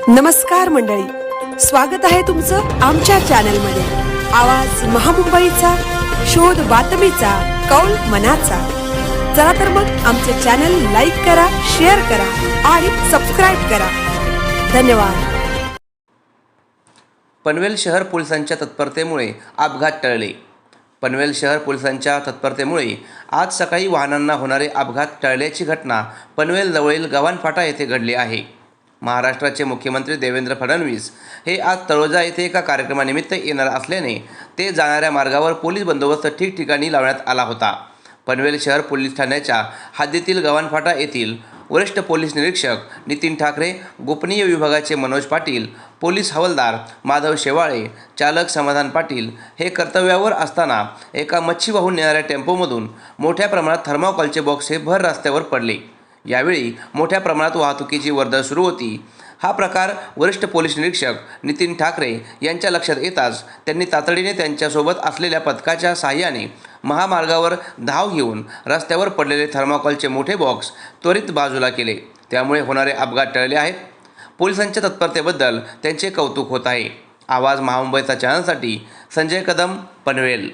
नमस्कार मंडळी, स्वागत आहे तुमचं आमच्या चॅनलमध्ये। आवाज महामुंबईचा, शोध बातमीचा, कौल मनाचा। चला तर मग आमचे चॅनल लाईक करा, शेअर करा आणि सबस्क्राइब करा। धन्यवाद। पनवेल शहर पोलिसांच्या तत्परतेमुळे अपघात टळले। पनवेल शहर पोलिसांच्या तत्परतेमुळे आज सकाळी वाहनांना होणारे अपघात टळल्याची घटना पनवेल जवळील गव्हाणफाटा येथे घडली आहे। महाराष्ट्राचे मुख्यमंत्री देवेंद्र फडणवीस हे आज तळोजा येथे एका कार्यक्रमानिमित्त येणार असल्याने ते जाणाऱ्या मार्गावर पोलीस बंदोबस्त ठिकठिकाणी लावण्यात आला होता। पनवेल शहर पोलीस ठाण्याच्या हद्दीतील गव्हाणफाटा येथील वरिष्ठ पोलीस निरीक्षक नितीन ठाकरे, गोपनीय विभागाचे मनोज पाटील, पोलीस हवालदार माधव शेवाळे, चालक समाधान पाटील हे कर्तव्यावर असताना एका मच्छी वाहून नेणाऱ्या टेम्पोमधून मोठ्या प्रमाणात थर्माकोलचे बॉक्स हे भर रस्त्यावर पडले। यावेळी मोठ्या प्रमाणात वाहतुकीची वर्दळ सुरू होती। हा प्रकार वरिष्ठ पोलीस निरीक्षक नितीन ठाकरे यांच्या लक्षात येताच त्यांनी तातडीने त्यांच्यासोबत असलेल्या पथकाच्या साहाय्याने महामार्गावर धाव घेऊन रस्त्यावर पडलेले थर्माकोलचे मोठे बॉक्स त्वरित बाजूला केले। त्यामुळे होणारे अपघात टळले आहेत। पोलिसांच्या तत्परतेबद्दल त्यांचे कौतुक होत आहे। आवाज महामुंबईचा चॅनलसाठी संजय कदम, पनवेल।